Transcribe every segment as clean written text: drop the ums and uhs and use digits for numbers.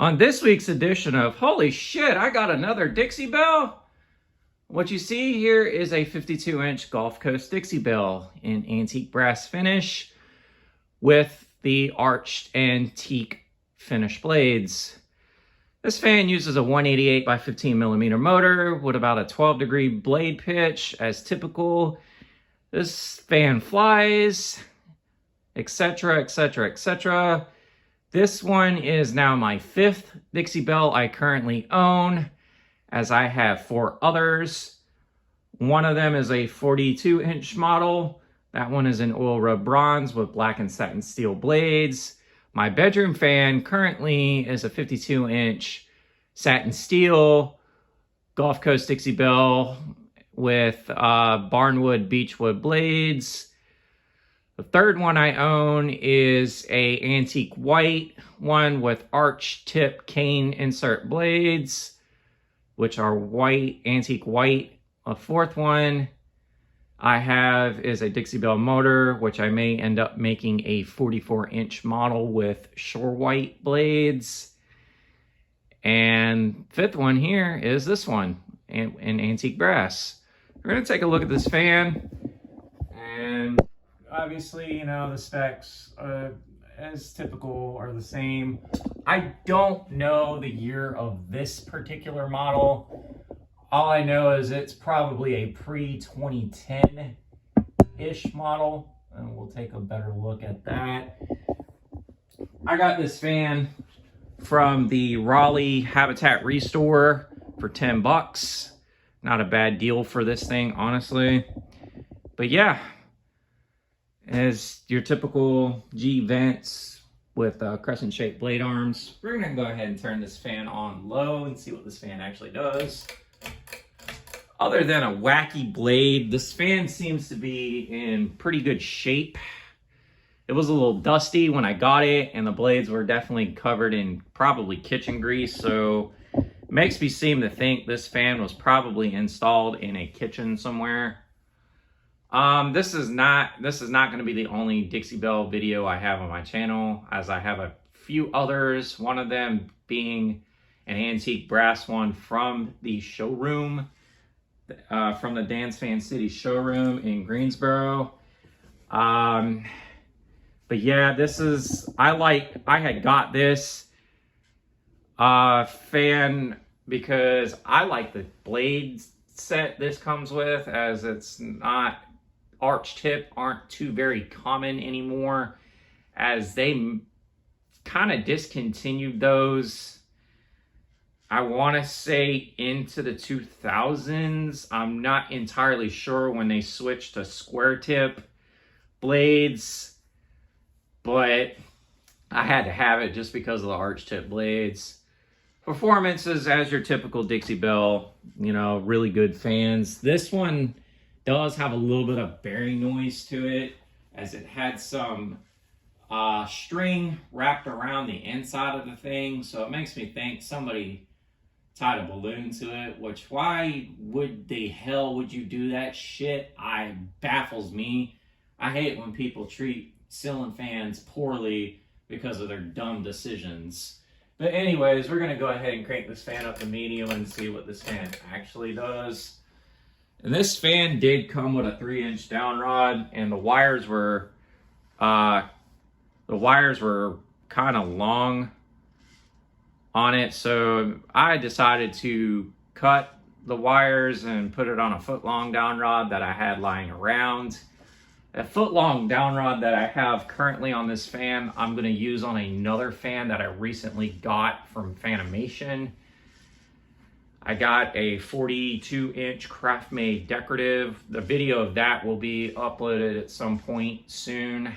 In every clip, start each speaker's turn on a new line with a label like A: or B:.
A: On this week's edition of Holy Shit, I got another Dixie Belle. What you see here is a 52-inch Gulf Coast Dixie Belle in antique brass finish with the arched and teak finish blades. This fan uses a 188 by 15 millimeter motor with about a 12-degree blade pitch as typical. This fan flies, etc., etc., etc. This one is now my 5th Dixie Belle I currently own, as I have 4 others. One of them is a 42-inch model. That one is in oil rub bronze with black and satin steel blades. My bedroom fan currently is a 52-inch satin steel Gulf Coast Dixie Belle with barnwood beechwood blades. The third one I own is a antique white one with arch tip cane insert blades, which are white, antique white. A fourth one I have is a Dixie Belle motor, which I may end up making a 44-inch model with shore white blades. And fifth one here is this one in antique brass. We're going to take a look at this fan, and obviously, you know, the specs, as typical, are the same. I don't know the year of this particular model. All I know is it's probably a pre-2010-ish model, and we'll take a better look at that. I got this fan from the Raleigh Habitat Restore for 10 bucks. Not a bad deal for this thing, honestly. But yeah, as your typical G vents with crescent-shaped blade arms. We're gonna go ahead and turn this fan on low and see what this fan actually does. Other than a wacky blade, this fan seems to be in pretty good shape. It was a little dusty when I got it, and the blades were definitely covered in probably kitchen grease, so it makes me seem to think this fan was probably installed in a kitchen somewhere. This is not going to be the only Dixie Belle video I have on my channel, as I have a few others, one of them being an antique brass one from the showroom, from the Dance Fan City showroom in Greensboro. But yeah, this is, I had got this fan because I like the blade set this comes with, as it's not, arch tip aren't too very common anymore, as they kind of discontinued those, I want to say, into the 2000s. I'm not entirely sure when they switched to square tip blades, but I had to have it just because of the arch tip blades. Performances as your typical Dixie Belle, you know, really good fans. This one does have a little bit of bearing noise to it, as it had some string wrapped around the inside of the thing, so it makes me think somebody tied a balloon to it, which, why would the hell would you do that shit? Baffles me. I hate when people treat ceiling fans poorly because of their dumb decisions. But anyways, we're gonna go ahead and crank this fan up to medium and see what this fan actually does. And this fan did come with a 3-inch down rod, and the wires were kind of long on it, so I decided to cut the wires and put it on a 1-foot-long down rod that I had lying around. A 1-foot-long down rod that I have currently on this fan, I'm going to use on another fan that I recently got from Fanimation. I got a 42-inch craft-made decorative. The video of that will be uploaded at some point soon.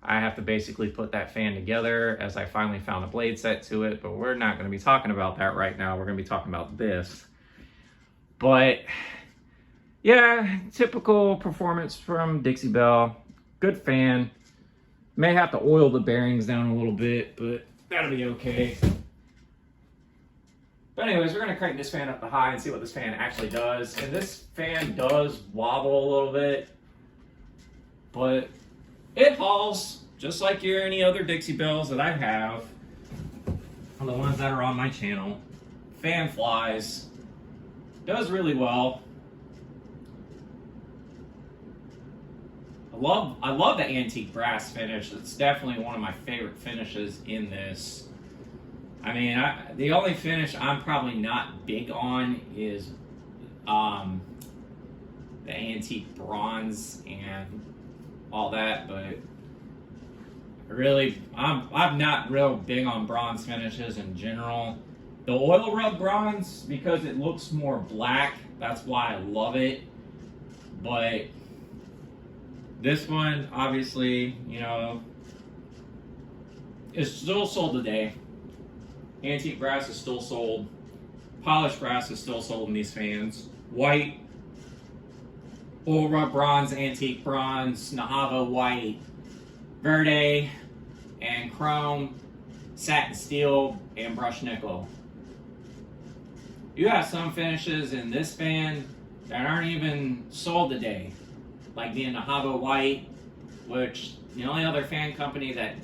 A: I have to basically put that fan together, as I finally found a blade set to it, but we're not going to be talking about that right now. We're going to be talking about this. But yeah, typical performance from Dixie Belle. Good fan. May have to oil the bearings down a little bit, but that'll be okay. But anyways, we're going to crank this fan up to high and see what this fan actually does. And this fan does wobble a little bit, but it hauls just like any other Dixie Belles that I have. the ones that are on my channel. Fan flies. Does really well. I love the antique brass finish. It's definitely one of my favorite finishes in this. I mean, the only finish I'm probably not big on is the antique bronze and all that, but really, I'm not real big on bronze finishes in general. The oil rub bronze, because it looks more black, that's why I love it. But this one, obviously, you know, is still sold today. Antique brass is still sold. Polished brass is still sold in these fans. White, oil rub bronze, antique bronze, Nahava white, verde, and chrome, satin steel, and brushed nickel. You have some finishes in this fan that aren't even sold today, like the Nahava white, which the only other fan company that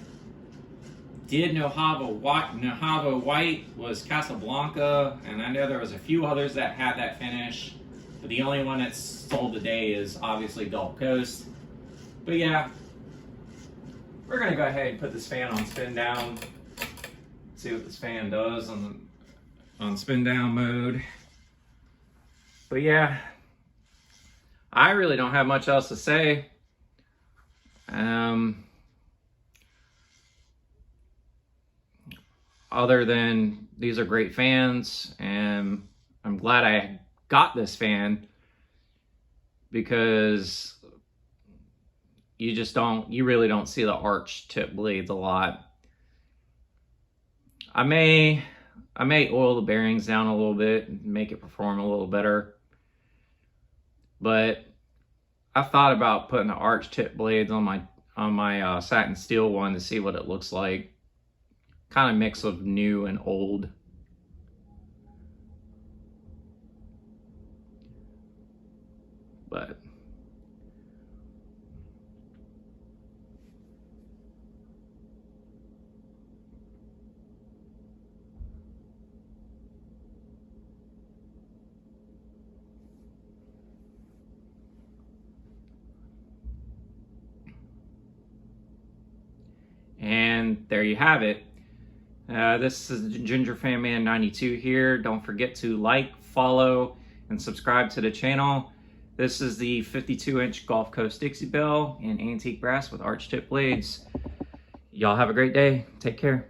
A: did Nahava white was Casablanca, and I know there was a few others that had that finish, but the only one that's sold today is obviously Gulf Coast. But yeah, we're gonna go ahead and put this fan on spin down, see what this fan does on spin down mode. But yeah, I really don't have much else to say. Other than these are great fans, and I'm glad I got this fan, because you really don't see the arch tip blades a lot. I may oil the bearings down a little bit and make it perform a little better, but I thought about putting the arch tip blades on my satin steel one to see what it looks like. Kind of mix of new and old. But and there you have it. This is Ginger Fan Man 92 here. Don't forget to like, follow, and subscribe to the channel. This is the 52-inch Gulf Coast Dixie Belle in antique brass with arch tip blades. Y'all have a great day. Take care.